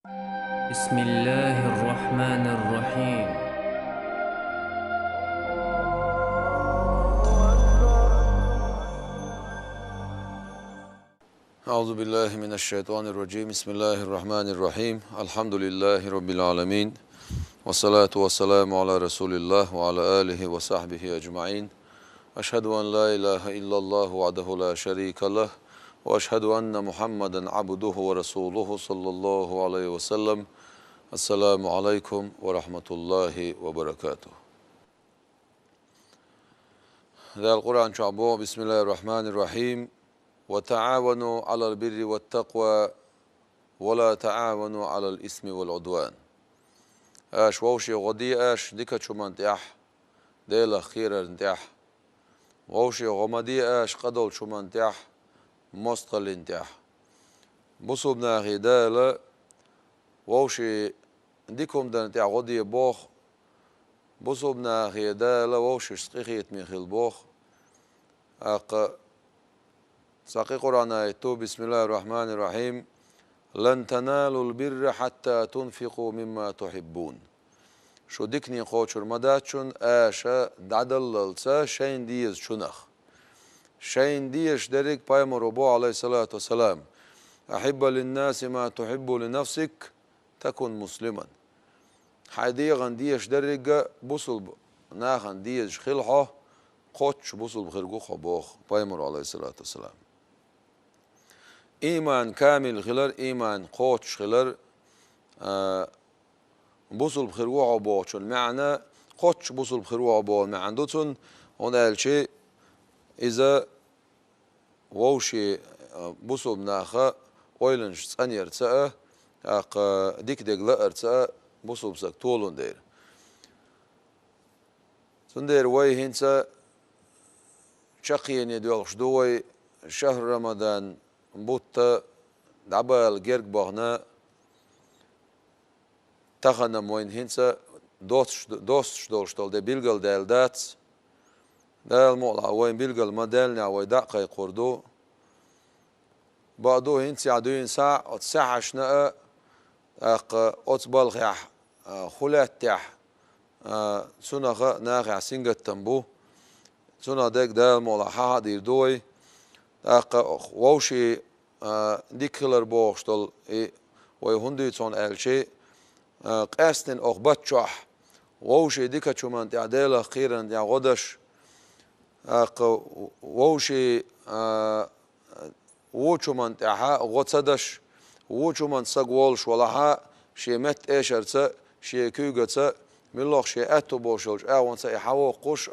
بسم الله الرحمن الرحيم. أعوذ بالله من الشيطان الرجيم. بسم الله الرحمن الرحيم. الحمد لله رب العالمين، والصلاة والسلام على رسول الله وعلى آله وصحبه أجمعين. أشهد أن لا إله إلا الله وحده لا شريك له، وأشهد أن محمدا عبده ورسوله صلى الله عليه وسلم. السلام عليكم ورحمة الله وبركاته. ذا القرآن شعبه. بسم الله الرحمن الرحيم. وتعاونوا على البر والتقوى ولا تعاونوا على الإثم والعدوان. اش ووشي غدي اش ديكا شومان تيح ديلا خيرا تيح ووشي غمدي اش قدول شومان تيح مستقل تيح بصوبنا غدالا ووشي ديكم دان تيح غدي بوخ بصوبنا غدالا ووشي سقيخيت من خيل بوخ اق ساقي قرآن آيتو. بسم الله الرحمن الرحيم. لن تنالوا البر حتى تنفقوا مما تحبون. شو ديكني قوشر مداتشون آشا دعدللسا شين ديز شنخ شين ديش دريك بايمر ربو عليه الصلاة والسلام. أحب للناس ما تحب لنفسك تكن مسلما. حديغن ديش دريك بوصل ناخن ديش خلحه قوش بوصل بخرقو خبوخ بايمر عليه الصلاة والسلام. إيمان كامل خلر إيمان قوش خلر بوصل بخيرو عبوش المعنى قوش بوصل بخيرو عبوش ما عندوتون هنا الشيء إذا ووشي بوصل بناخا ويلنش ثانية رتاء أق ديك دقلا رتاء بوصل بسك طولون دير تندير وي هنسا شقيين يدوغش دوي شهر رمضان بوتا دعبال جيرك بغنا تخنا موين هنسا دوستش دولشتول دي بيلغل ديل دات ديل مولا وين بيلغل ما ديلنا وي داقي قردو بعدو هنسي عدوين ساعة ساعة شناء اق اتبال خيح خلات تيح سنة ناخع سنجة تنبو سنة ديك ديل مولا حاها دير دوي اق ووشي ديك خلر بوغشتول وي هندي تون الشي قاستن أخبتشح ووشي ديكا شومان تعديلا خيرا يا غدش ووشي ووشومان تعها غتصدش ووشومان سقولش ولها شي مت إيشرتا شي كوغتا ملوخ شي أتو بوشلش أوانسا يحاو قوش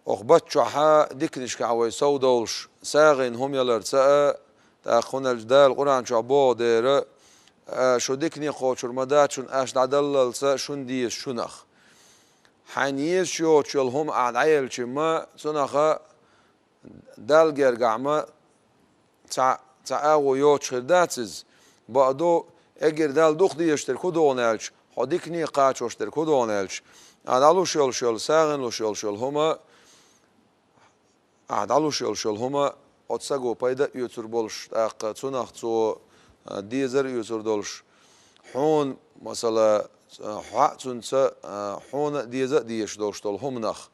أخبتشحا ديكنش كعوي سودولش ساغين هم يلرتا تأخونا الجدال القرآن شعبو دير شو ديكني قوشر مداتشون اش دعدللسا شون ديس شونخ حانيس شو تشلهم عد عيل شما سنخا دالجر قعما تعاو يوتشر داتز بعدو اجر دال دوخ ديشتر كودونالش حديكني قاچوشتر كودونالش عدالو شل ساغن لو شل هما عدالو شل هما اتساقو بايدا يوتر بولش اق سنخ تو ديزر يوزر دولش حون مثلا حاتونسا حون ديزا ديش دولش دول هم نخ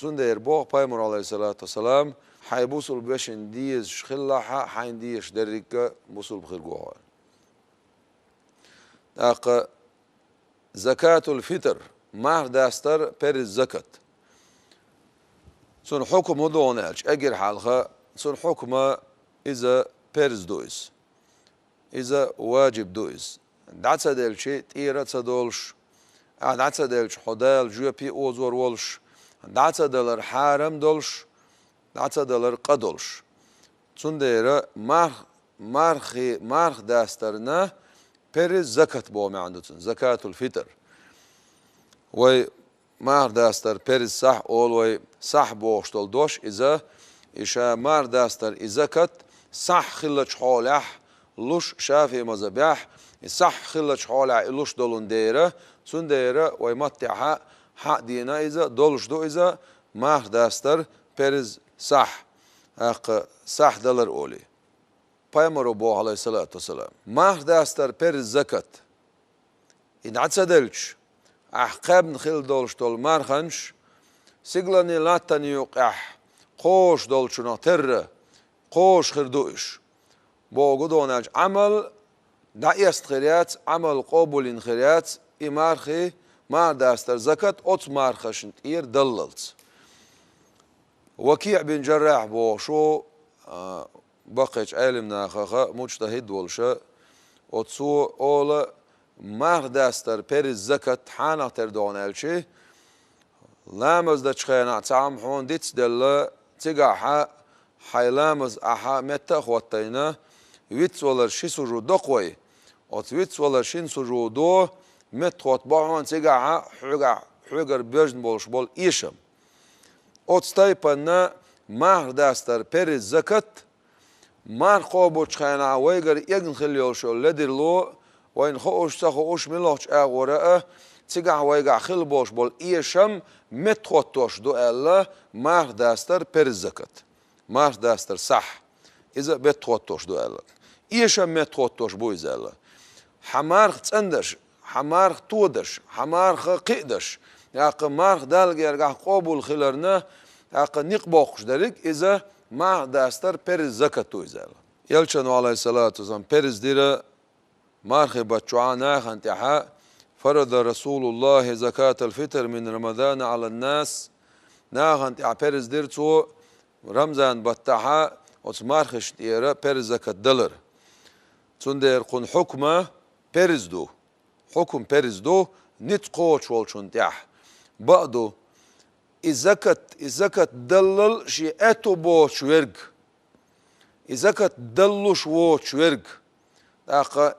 تندير بوغ بايمر عليه الصلاة والسلام حيبوصل بشن ديز شخلها حين ديش دريكا بوصل بخير جوه اق زكاة الفطر مهر داستر بير الزكاة سن حكم دونالش اجر حالها سن حكم اذا بيرز دويس إذا واجب دويس دعسا ديل شيء تيرا تدولش دعسا ديل حدال جوا بي أوزور ولش دعسا ديل حارم دولش دعسا ديل قدولش تنديرا مارخ داسترنا بيرز زكاة بو ما عندتن زكاة الفطر وي مار داستر بيرز صح أول وي صح بوشتول دوش إذا إشا مار داستر إزكت صح خلش حولح لوش شافي مذبح صح خلش حولع لوش دولون ديرة سنديرة ويمتعها حق دينا إذا دولش دو إذا مار داستر بيرز صح أق صح دولار أولي Peygamber bu aleyhissalatu vesselam. Mah dastar per zakat. In atsadelch. Ahkam khil dolshtol markhansh. Siglani latani yuqah. Qosh dolchuna terra. Qosh khirduish. Bogu donaj amal da est khiriyat amal qabulin khiriyat imarhi ma dastar zakat ot markhashnt ir dallalt. وكيع بن جراح بو شو بقيت علمنا خخا مجتهد والشا وتسو أولا مار داستر بير الزكاة حانا تردون الشي لامز دا تشخينا تعام حون ديتس دل تيقاحا حيلامز أحا متى خواتينا ويتس ولا شي سجو دقوي وتويتس ولا شين سجو دو مت خوات باحون تيقاحا حقر بيجن بولش بول إيشم Отстайпана мар дастар пер закат мар қобоч хана вайгар ягн хилёшо ледирло вайн хоошса хоош милоч агора тига вайга хил бош бол иешам метхотош до алла мар дастар пер закат мар дастар сах иза метхотош до алла иешам метхотош бо изалла хамар цандаш хамар тудаш хамар қидаш ياق مارخ دالجر قا قبول خلرنا ياق نقبوخش درك إذا ما داستر برز زكاتو إزالا يلشنو عليه الصلاة والسلام برز ديرا مارخ بتشوانا خنتها فرض رسول الله زكاة الفطر من رمضان على الناس ناخنت برز ديرتو رمضان بتها وتمارخش ديرا برز زكاة دلر تندر قن حكمه برز دو حكم برز دو نتقوش والشون تح بعضو إذا كت دلل شيء أتو بوش ورق إذا كت دلوش ووش ورق أقا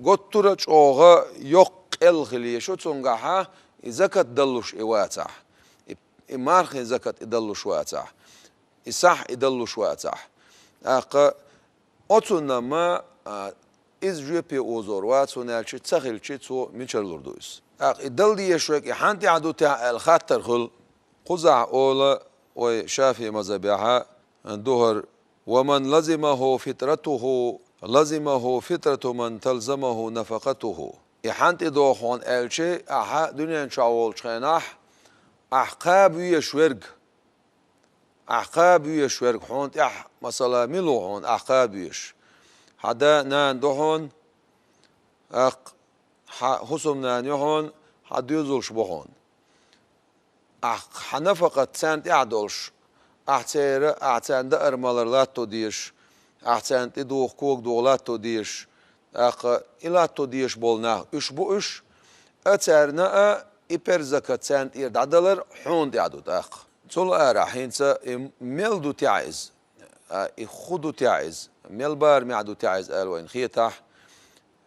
قطرش أوغا يقل خليه شو تنقحا إذا كت دلوش إواتح إمارخ إذا كت إدلوش واتح إصح إدلوش واتح أقا أتونا ما إز جيبي أوزور واتونالشي تسخيلشي تو ميشرلوردويس الدل دي شويك حانتي عدو تاع الخاطر خل قزع أولا وشافي مذبحها الدهر ومن لزمه فطرة من تلزمه نفقته حانتي دوخون الشي أحا دنيا شاول شخيناح أحقاب ويشورق حونت مثلا ملو هون أحقاب ويش حدا نان دهون حسم نان يهون حد يزولش بهون حنفقت سانت اعدولش اعتان دا ارمالرلاتو ديش اعتان تدوخ كوك دولاتو ديش إلاتو ديش بولنا اش بو اش اتارنا إبر زكاة سانت إردادلر حون دي عدو تاق تول ارا حينسا ميلدو تعيز خدو تعيز ميلبار معدو تعيز الوين خيتاح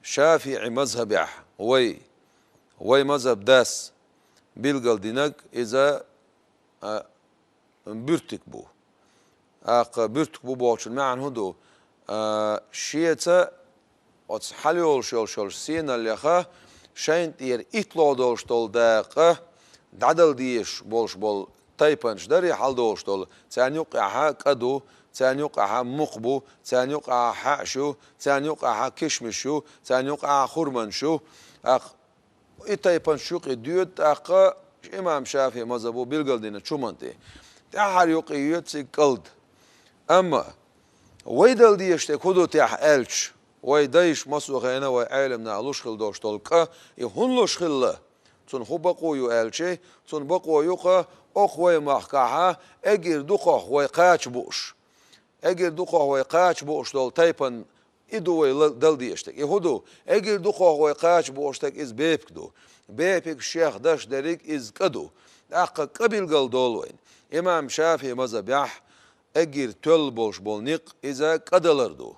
شافعي مذهب وي مذهب داس بيلقل دينك إذا بيرتك بو بيرتك بو بوشن معن هدو شيتا حليول شول سينا اللي خا شين تير إطلع دولش دول داقة دعدل ديش بولش بول تايبنش داري حال دولش دول تانيوق عها كدو تانيوق عها مقبو تانيوق عها حاشو تانيوق عها كشمشو تانيوق عها خرمنشو إتايبن شوق ديوت أقا إمام شافعي مذهبو بيلقل دينا شومنتي تحر يقيوت سيقلد أما ويدل ديشتك هدو تح ألش ويدايش مسوخينا وعالمنا علوش خل دوش طلقا يهنلوش خلا تون خبقو يو ألشي تون بقو يقا أخوي محكاها أجر دوخو خوي قاش بوش دول تايبن إدو دل ديشتك يهودو أجر دخوه ويقاش بوشتك إز بيبكدو بيبك الشيخ داش داريك إز كدو أقا قبل قل دولوين إمام شافعي مذهبيح أجر تل بوش بولنيق إذا قدلردو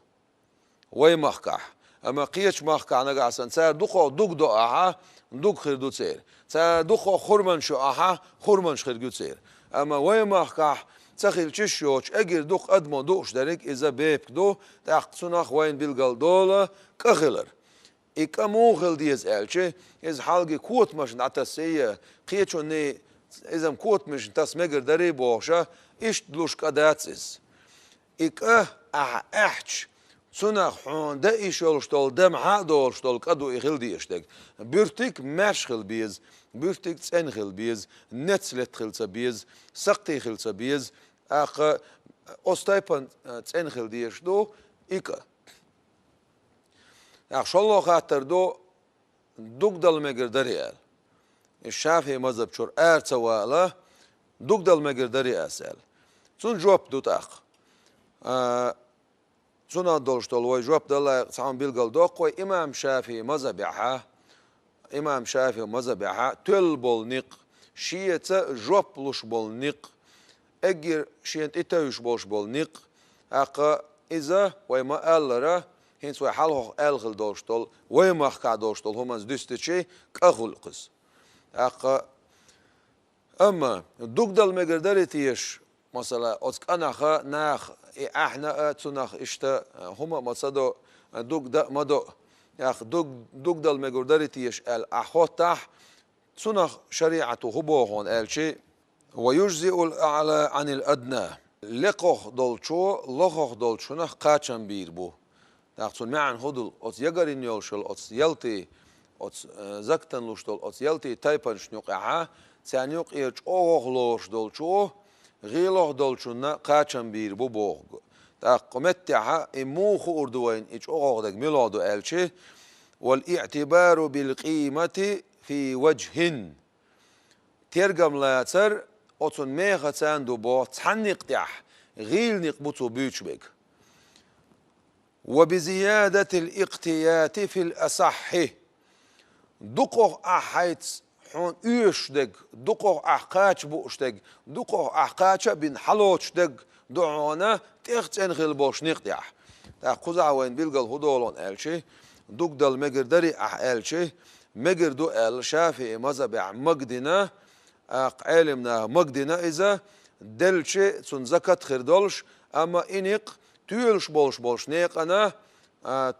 ويمحكح أما قيش محكح نقعسن سار دخوه دو أحا دوك خير دو تسير سار دخوه خرمنشو أحا خرمنش خير دو تسير أما ويمحكح تخيل تشيوش أجر دوخ أدمو دوش دارك إذا بيبك دو تاقصناخ وين بيلقال دولا كخلر إكاموخل ديز ألشي إز حالجي كوت مش نعتسية قيتشو ني إذا كوت مش نتاس مجر داري بوشا إيش دلوش كاداتسيز إك أحش سنخ حون دا إيشول شتول دم حادول شتول كدو إخل ديشتك بيرتك ماشخل بيز بيرتك تنخل بيز نتسلت خلصة بيز سقطي خلصة بيز أخ أستيبن تنخل ديش دو إيكا أخ شالله خاطر دو دوك دل مقدريال الشافعي مذهب شور سواله دوك دل مقدري أسأل سون جواب دوت أخ سون دولش دول جواب دل سام بيلقال دوق وي إمام شافعي مذهبها إمام شافعي مذهبها تل بول نق شيء جواب لش بول نق أجر شيء إتاوش بولش بول نق أق إذا وما قالره هين سوى حاله ألغل دولش دول وما خا دولش دول هم دستشي كأخلقس أق أما دوك دل مقدري تيش مثلا أتك أنا خا ناخ إحنا أتناخ إشتا هما مصدو دوك دا مدو ياخ دوك دل مقدري تيش الأحوتح تناخ شريعته هبوهون الشيء ويجزئ الأعلى عن الأدنى لقوخ دولشو لقوخ دولشو نخ قاچن بيربو تاخذون معن هدل أت يجرين يولشل أت يلتي أت زكتن لشتل أت يلتي تايبن شنوقعها سانيوق إيش أوغ لوش دولشو غيلوغ دولشونا قاچن بيربو بوغ تاقمتها إموخ أردوين إيش أوغ دك ميلادو ألشي والاعتبار بالقيمة في وجه ترجم لا تر أتون ميخا تاندو بو تحنق تح غيل نقبطو بيوشبك وبزيادة الاقتيات في الأصح دقوغ أحيت حون يشدق دقوغ أحقاش بوشدق دقوغ أحقاش بن حلوشدق دعونا تختن غلبوش نقدح تاقوزا وين بيلقل هدولون ألشي دوك دل مقردري ألشي مقردو الشافعي مذهب مقدنا علمنا مقدنا إذا دلشي تون زكاة خردولش أما إنق تيولش بولش نيقنا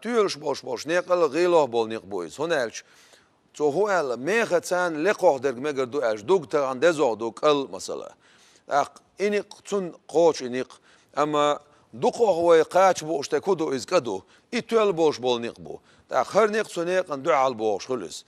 تيولش بولش نيقل غيلوه بول نيق بويز هنالش تو هو ال ميختان لقوه درج مقردو ألش دوك تغان دزو دوك مثلا إنق تون قوش إنق أما دوقوه هو قاش بوش تكودو إز كدو إتوال بوش بول نيق بو خر نيق سنيق ندعى البوش خلص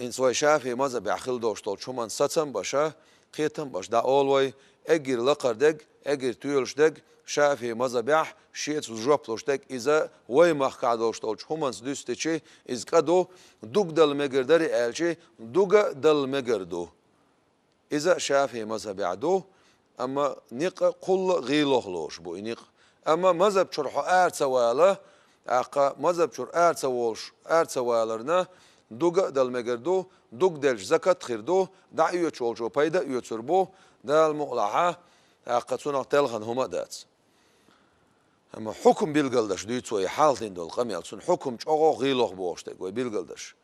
إن سوى شافي ماذا بيعخل دوش طول شو من ستم باشا قيتم باش دا أولوي أجر لقر دق أجر تيولش دق شافي ماذا بيع شيت وجوبلوش دق إذا وي مخ دوش طول شو من سدستشي إز كدو دوق دل مقردري ألشي دوق دل مقردو إذا شافي ماذا بيعدو أما نيق قل غيلوخلوش بو نيق أما مذهب شرحو سواله مذهب شر سوالش سوالرنا دوغ دل مقردو دوغ دلش زكاة خيردو دا يوتشولشو بايدا يوتشربو دا المقلعة قصونا تلخن هما دات أما حكم بيلقلدش ديتسوي حالتين دول قميال سن حكم چوغو غيلوخ بوشتك وي بيلقلدش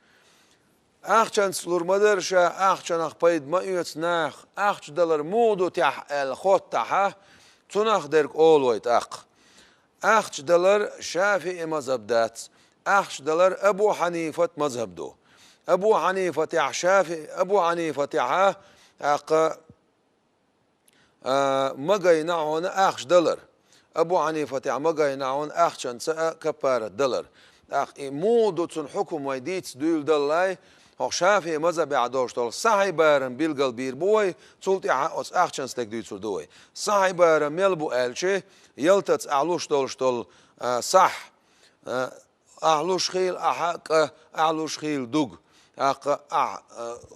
أخشان سلور مدرشة أخشان أخبايد ما يوتناخ أخش دلر مودو تح الخوت تحا تناخ درك أولويت أخش دلر شافعي مذهب دات أخش دلر أبو حنيفة مذهب دو أبو حنيفة تح شافعي أبو حنيفة تح مقاينعون أخش دلر أبو حنيفة تح مقاينعون أخشان سأ كبارة دلر مودو تن حكم ويديت دول دلاي هو شافعي مذهب عدوش طول صحي بارم بيلقل بير بوي تولتي أس أخشان ستك دوي تردوي صحي بارم ملبو ألشي يلتت أعلوش طول صح أعلوش خيل أحق أعلوش خيل دوغ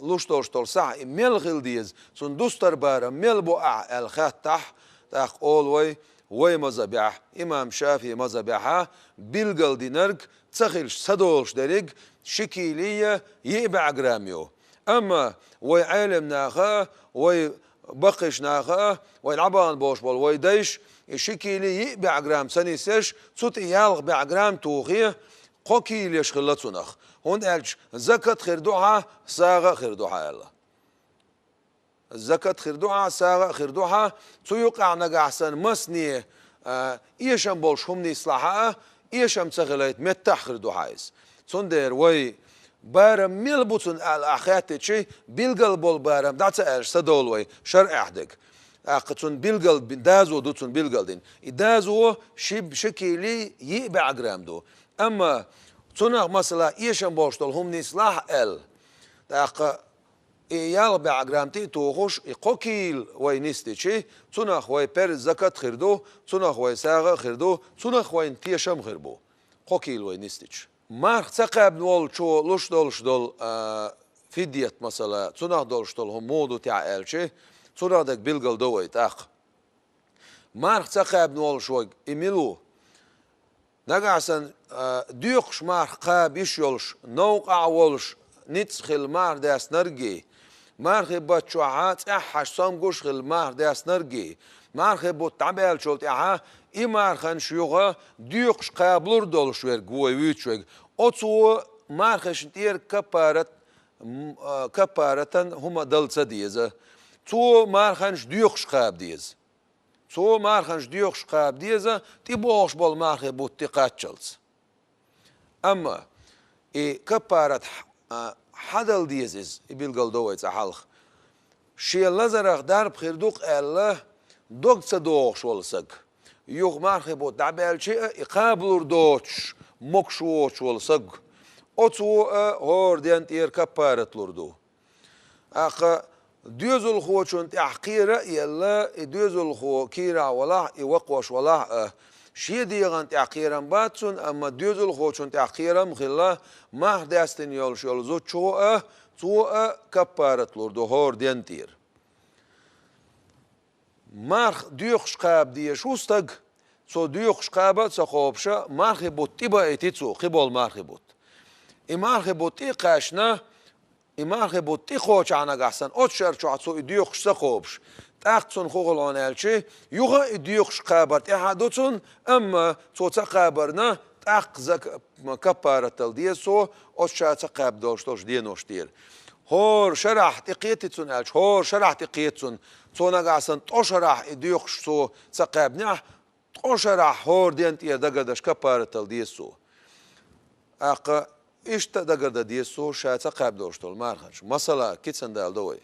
لوش طول صح ملغل ديز سن دوستر بارم ملبو الخاتح تاق أولوي وي مذهبح إمام شافعي مذهبها بيلقل دينرك تخيلش صدولش دريق شكيلية يبع جراميو أما وي عالم ناخا وي بقش ناخا وي العبان بوش بول وي ديش شكيلي يبع جرام سنيسش صوت يالغ بع جرام توخيه قوكيل يشخلت سنخ هون قالش زكاة خردوها ساغة خردوها يلا الزكاة خردوها ساغة خردوها تيوقع نجاحسن مسنية إيشام بولش همني إصلاحها إيشام تغليت متح خردوهايز صندر وي بارم ميلبوتن الأخيات شيء بيلقل بول بارم دعت إيش سدول وي شرع أحدك أقتون بيلقل دازو دوتون بيلقلدين دازو شيب شكلي يبع جرامدو أما تنا مثلا إيشان بوشتل هم نسلاح تاق يال بعجرامتي توخش يقوكيل وينستيشي تنا خوي بير زكاة خردو تنا خوي ساغة خردو تنا خوي تيشم خربو قوكيل وينستيش مارخ تقاب نول شو لش دول فيديت مثلا تنا دولش دول هم مودو تاع الشي تنا دك بيلقل دوي تاق مارخ تقاب نول شوي إميلو نقعسن ديوخش مارخ قاب يشيولش نوقع ولش نتسخل مار داس نرجي مارخ بتشوعات احش سامقوش خل مار داس نرجي مارخ بتعبال شولت اها اي مارخن شيوغا ديوخش قابلور دولش وير قوي ويتشوغ اوتسو مارخش تير كبارتن هما دلتا ديزا تو مارخنش ديوخش قاب ديز تو مارخنش ديوخش قاب ديزا تيبوش بول مارخ بوتقاتشلز اما اي كبارت حدل ديزز يبيلقل دويت حلخ شي لزرق دارب خيردوق الله دوق صدوق شولسك يوغ مارخي بو دعبال شيء يقابلور دوتش مكشوش ولسك اوتو هور ديانت اير كبارت لوردو اخ ديوزل خو شنت احقيره يلا ديوزل خو كيرا ولا يوقوش ولا شي ديغان تأخيرا باتسون أما ديوزل خوشون تأخيرا مخلا ما داستن يولشول زو تو كبارت لوردو هور دينتير مارخ ديوخش قاب دي شوستق سو ديوخش قابت سخوبشا مارخ بوتي با ايتيتسو خبول مارخ بوت مارخ بوتي قاشنا مارخ بوتي خوش عنا قحسن اوتشر شعصو ديوخش سخوبش تاقتون خوغل آنالشي يوغا ديوخش قابرت احادوتون اما توتا قابرنا تاق زك كبارتل ديسو اوشا تقاب دوشتوش دينوش دير هور شرح تقيتتون الش هور شرح تقيتتون تونا قاسن توشرح ديوخش سو تقابنح توشرح هور دينت يدقدش كبارتل ديسو اق اشتا دقد ديسو شا تقاب دوشتول مارخنش مثلا كيتسن دال دوي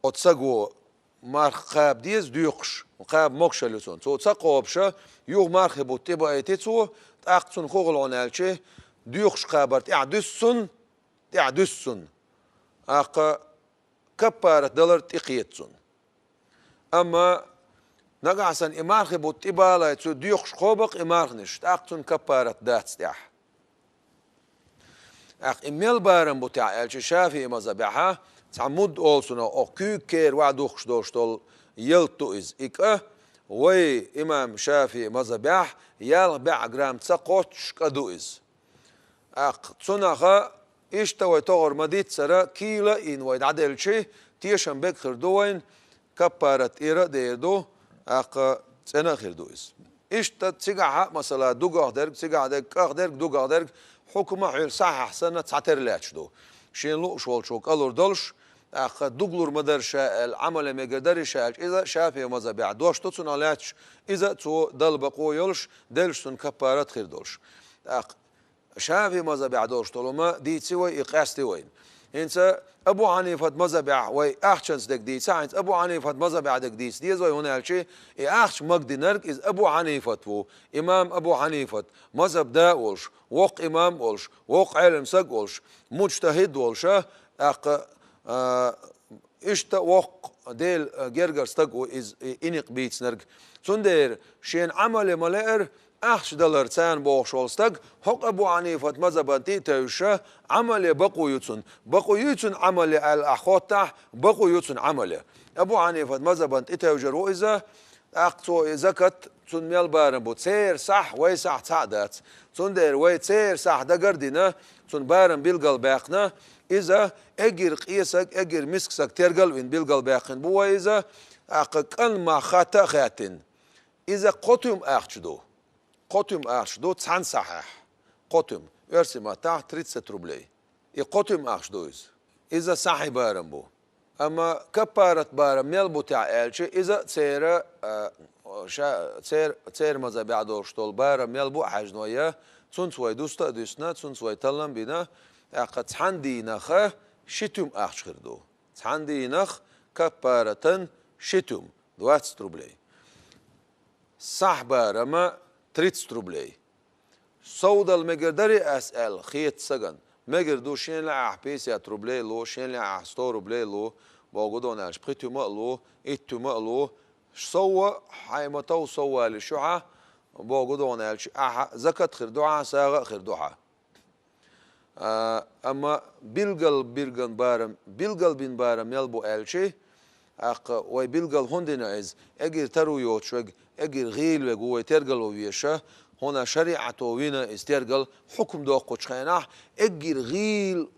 اوتساقو مارخ قاب ديز ديوقش وقاب موكشلتون تو تقوبشا يوغ مارخ بوتيبا ايتيتسو تاقتون خوغلون الشي ديوقش قابرت اعدسن اق كبارت دولار تقيتسون اما نقعسن امارخ بوتيبا لا تو ديوقش خوبق امارخنش تاقتون كبارت داتستيح اق اميل بارن بوتيع الشي شافي مزبعها تعمد أولسنا أو كير وعدوخش دوشتول يلتو إز إكا وي إمام شافي مزبح يالبع جرام تساقوتش كدو إز أق تسنخا إشتوي تغر مديت سرا كيلا إن ويد عدل شي تيشن بك خردوين كبارت إيرا ديردو أق تسنا خردو إز إشتا تسيقعها مثلا دوغا درك تسيقع درك كاخ درك دوغا درك حكومة عير صح أحسن تعتر لاتشدو شين لو شوال شوك ألور دولش أخ دوغلور مدرشة العمل مقدرش إذا شافي مزبع دوش تتصن عليش إذا تو دل بقو يلش دلشتن كبارات خير دولش أخ شافي مزبع دوش طالما دي تسوي إقاستي وين إنت أبو حنيفة مزبع وي أحشنس دك دي ساعد أبو حنيفة مزبع دك ديس دي زوي هنا الشيء أحش مقدي نرك إز أبو حنيفة فو إمام أبو حنيفة مذهب دا ولش وق إمام ولش وق علم سق ولش مجتهد ولش أق إشتا وق ديل جرجر استقو إز إنق بيتس نرك سندير شين عمل ملائر أحش دلر تان بوشولستق حق أبو حنيفة مذهب تيتوشة عمل بقو يتسن عمل الأخوات بقو يتسن عمل أبو حنيفة مذهب تيتوجر وإذا أقصو زكت تون ميل بارن بو تسير صح وي صح تعدات سندير وي تسير صح دقردنا تون بارن بيلقل باقنا إذا أجر قيسك أجر مسكسك ترقل وين بيلقل باقن بو إذا أقل ما خاتا خاتن إذا قطم أخشدو تسعن صحيح قطم يرسي ما تحت 30 روبلي يقطم أخشدو إذا صحي بارن بو أما كبارت بارن ميل تاع إلشي إذا تسير ماذا بعدو شتول بارن ميل بو حجنوية تنسوي دوستا دوسنا تنسوي تلم بنا أقد تحندي نخ شتم أخش خردو تحندي نخ كبارتن شتم 20 рублей. صحبة رما 30 рублей. سودا المقدري أسأل خيط سجن مقدر شين لا 50 рублей لو شين لا 100 рублей لو بوجودون أش بقيتوا مقلو إتوا مقلو سوا حيمتو سوا لشعة بوجودون أش زكاة خير دعاء ساغ خير دعاء أما بيلقل بن بارم يلبو ألشي وي بيلقل هندنا إز أجر ترو يوتشوج أجر غيل وجوه ترجل ويشه هنا شريعة وينا استرجل حكم دو قشخناه أجر غيل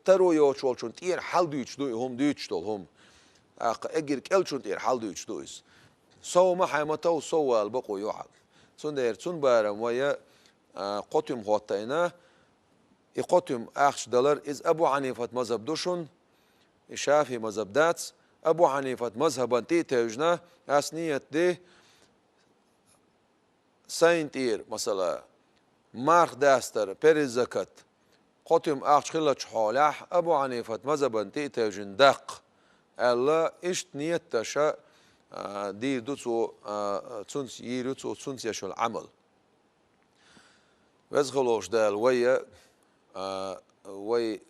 ترو يوتشول شون تير حال دويتش دو هم دويتش دول هم أجر كل شون تير حال دويتش دويس سو ما حيمتو سو البقو يوحد سندير سن بارم ويا قطم غطينا يقطم أخش دولار إز أبو حنيفة مذهب دوشون الشافعي مذهب داتس أبو حنيفة مذهبا تيجنا أسنية دي ساينت إير مثلا مارخ داستر بيري زكاة قطم أخش خلتش حالح أبو حنيفة مذهبا تيجن دق الله إشت نية تشا دير دوتسو تسونس يروتسو تسونس يشو العمل وزغلوش دال ويا وي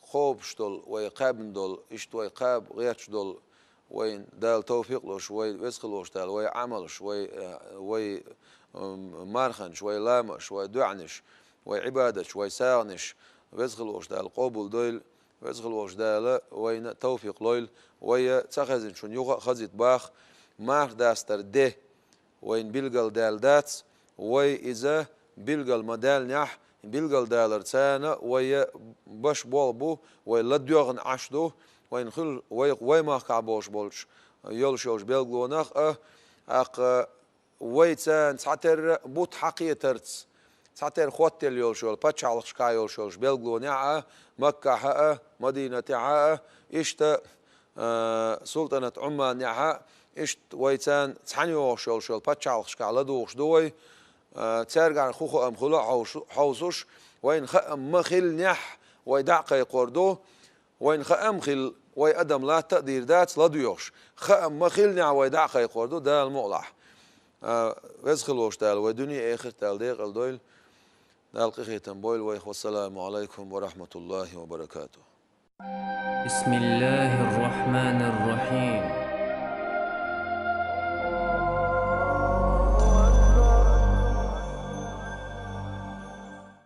خوبشتول وي قابندول إشت وي قاب غيرشدول وين دال توفيقلوش وي وزغلوش دال وي عملش وي مارخنش وي لامش وي دعنش وي عبادش وي ساغنش وزغلوش دال قبول دويل وزغلوش دال وين توفيق لويل وي تخزن شون يوغا خزيت باخ مار داستر ده وين بيلقل دال داتس وي إذا بيلقل مدال نح بيلقل دال رتانا وي باش بولبو وي لديوغن عشدو وين خل وي ما كعبوش بولش يولشوش بيلقلوناخ وي تان تعتر بوت حقية ترتس تعتر خوتل يولشول باتشالخ كا يولشوش بيلقلوناع مكة حقا مدينة حقا إشتا سلطنة عمان نعها إشت ويتان تحنيو شول باتشالخ كا لدوش دوي ترجع خوخو أم خلا حوسوش وين خأم مخل نح ويدعق يقردو وين خأم خل وي أدم لا تقدير دات لديوش خأم مخل نح ويدعق يقردو ده المولح وزخلوش دال ودنيا آخر تال ديق الدويل نلقي ختم بويل والسلام عليكم ورحمة الله وبركاته. بسم الله الرحمن الرحيم.